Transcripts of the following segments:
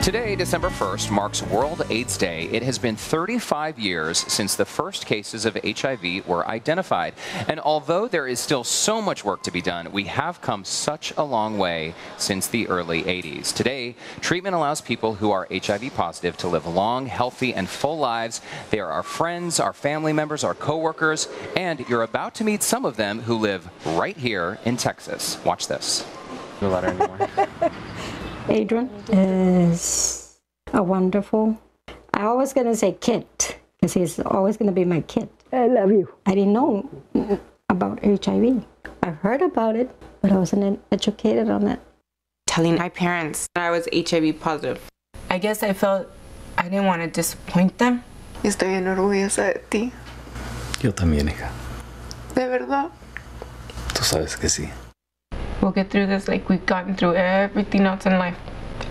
Today, December 1st, marks World AIDS Day. It has been 35 years since the first cases of HIV were identified. And although there is still so much work to be done, we have come such a long way since the early 80s. Today, treatment allows people who are HIV positive to live long, healthy, and full lives. They are our friends, our family members, our coworkers, and you're about to meet some of them who live right here in Texas. Watch this. No letter anymore. Adrian is a wonderful, I always going to say kid, because he's always going to be my kid. I love you. I didn't know about HIV. I heard about it, but I wasn't educated on it. Telling my parents that I was HIV positive. I guess I felt I didn't want to disappoint them. Estoy bien orgullosa de ti. Yo también, hija. ¿De verdad? Tú sabes que sí. We'll get through this like we've gotten through everything else in life.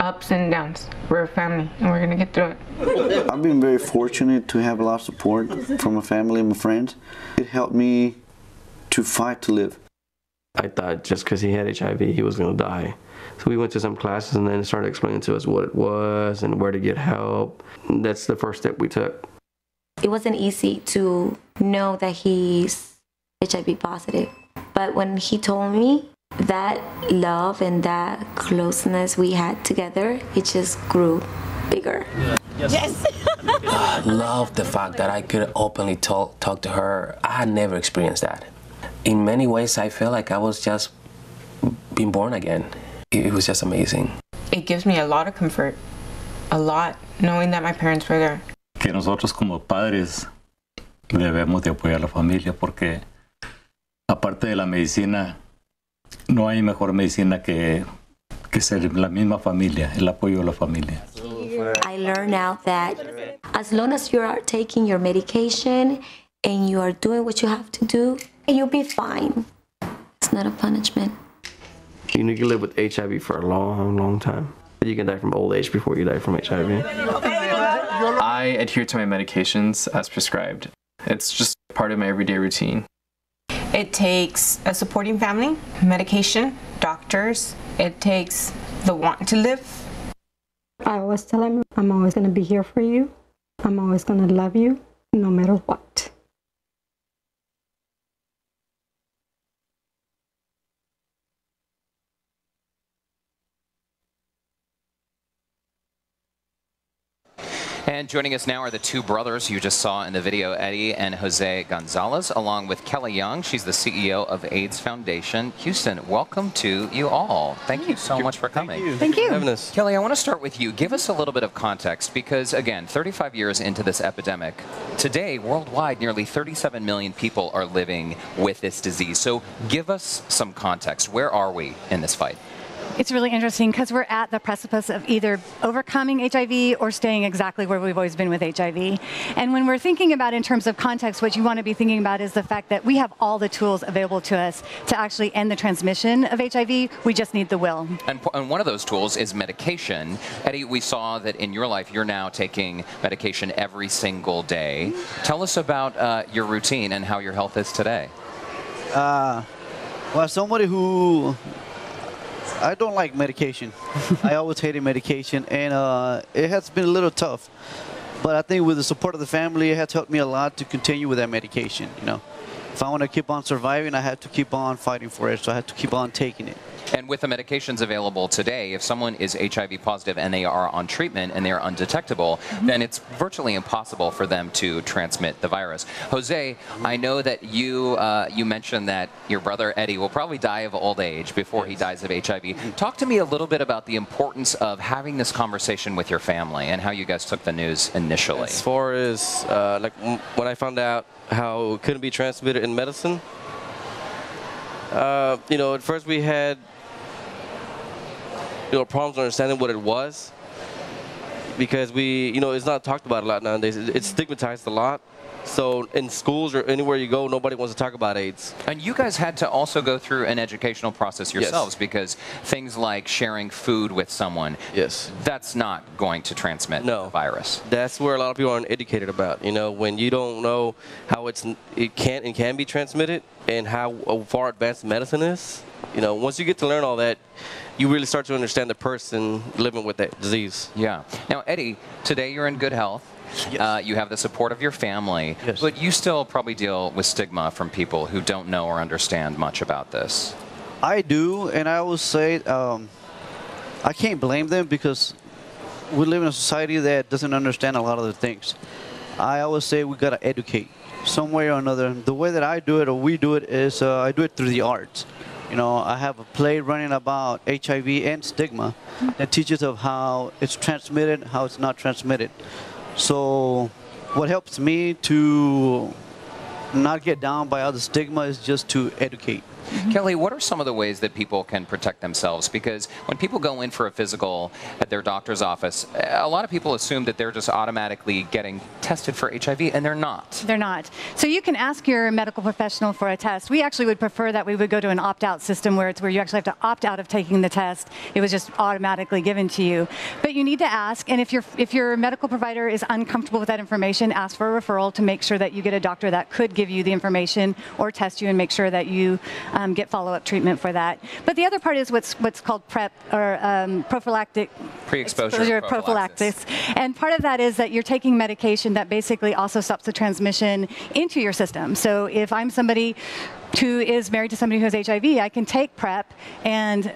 Ups and downs. We're a family and we're gonna get through it. I've been very fortunate to have a lot of support from my family and my friends. It helped me to fight to live. I thought just because he had HIV, he was gonna die. So we went to some classes and then started explaining to us what it was and where to get help. And that's the first step we took. It wasn't easy to know that he's HIV positive. But when he told me, that love and that closeness we had together, it just grew bigger. Yes. Love the fact that I could openly talk to her. I had never experienced that. In many ways, I feel like I was just being born again. It was just amazing. It gives me a lot of comfort, a lot, knowing that my parents were there. Que nosotros como padres debemos de apoyar a la familia porque aparte de la medicina, no hay mejor medicina que ser la misma familia, el apoyo de la familia. I learned now that as long as you are taking your medication and you are doing what you have to do, you'll be fine. It's not a punishment. You can live with HIV for a long, long time. You can die from old age before you die from HIV. I adhere to my medications as prescribed. It's just part of my everyday routine. It takes a supporting family, medication, doctors. It takes the want to live. I always tell him, I'm always going to be here for you. I'm always going to love you, no matter what. And joining us now are the two brothers you just saw in the video, Eddie and Jose Gonzalez, along with Kelly Young. She's the CEO of AIDS Foundation. Houston, welcome to you all. Thank you so much for coming. Thank you. Kelly, I want to start with you. Give us a little bit of context because, again, 35 years into this epidemic, today, worldwide, nearly 37 million people are living with this disease. So give us some context. Where are we in this fight? It's really interesting because we're at the precipice of either overcoming HIV or staying exactly where we've always been with HIV. And when we're thinking about in terms of context, what you want to be thinking about is the fact that we have all the tools available to us to actually end the transmission of HIV. We just need the will. And one of those tools is medication. Eddie, we saw that in your life, you're now taking medication every single day. Tell us about your routine and how your health is today. Well, somebody who I don't like medication. I always hated medication, and it has been a little tough. But I think with the support of the family, it has helped me a lot to continue with that medication. You know, if I want to keep on surviving, I have to keep on fighting for it. So I have to keep on taking it. And with the medications available today, if someone is HIV positive and they are on treatment and they are undetectable, then it's virtually impossible for them to transmit the virus. Jose, I know that you mentioned that your brother Eddie will probably die of old age before he dies of HIV. Talk to me a little bit about the importance of having this conversation with your family and how you guys took the news initially. As far as like when I found out how it couldn't be transmitted in medicine, you know, at first we had problems understanding what it was because it's not talked about a lot nowadays. It's stigmatized a lot. So in schools or anywhere you go, nobody wants to talk about AIDS. And you guys had to also go through an educational process yourselves, yes, because things like sharing food with someone, yes, that's not going to transmit the virus. That's where a lot of people aren't educated about. You know, when you don't know how it can be transmitted, and how far advanced medicine is. You know, once you get to learn all that, you really start to understand the person living with that disease. Yeah. Now, Eddie, today you're in good health. Yes. You have the support of your family, Yes. but you still probably deal with stigma from people who don't know or understand much about this. I do, and I always say I can't blame them because we live in a society that doesn't understand a lot of the things. I always say we gotta educate some way or another. The way that I do it or we do it is I do it through the arts. You know, I have a play running about HIV and stigma that teaches of how it's transmitted, how it's not transmitted. So what helps me to not get down by all the stigma is just to educate. Kelly, what are some of the ways that people can protect themselves? Because when people go in for a physical at their doctor's office, a lot of people assume that they're just automatically getting tested for HIV, and they're not. They're not. So you can ask your medical professional for a test. We actually would prefer that we would go to an opt-out system where it's where you actually have to opt out of taking the test. It was just automatically given to you. But you need to ask, and if your medical provider is uncomfortable with that information, ask for a referral to make sure that you get a doctor that could give you the information or test you and make sure that you get follow-up treatment for that. But the other part is what's called PrEP, or prophylactic Pre-exposure prophylaxis. And part of that is that you're taking medication that basically also stops the transmission into your system. So if I'm somebody who is married to somebody who has HIV, I can take PrEP and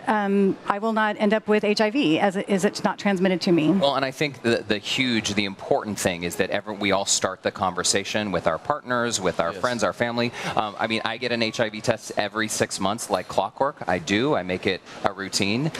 I will not end up with HIV as it's not transmitted to me. Well, and I think the important thing is that we all start the conversation with our partners, with our friends, our family. I mean, I get an HIV test every 6 months like clockwork. I do. I make it a routine.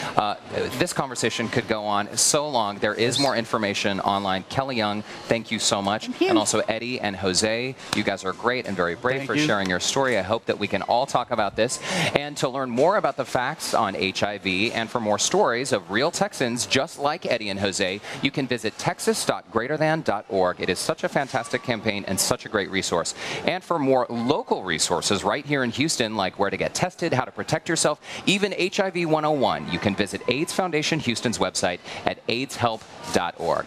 This conversation could go on so long. There is more information online. Kelly Young, thank you so much. Thank you. And also Eddie and Jose, you guys are great and very brave for sharing your story. I hope that we can all talk about this. And to learn more about the facts on HIV and for more stories of real Texans just like Eddie and Jose, you can visit texas.greaterthan.org. It is such a fantastic campaign and such a great resource. And for more local resources right here in Houston, like where to get tested, how to protect yourself, even HIV 101, you can visit AIDS Foundation Houston's website at aidshelp.org.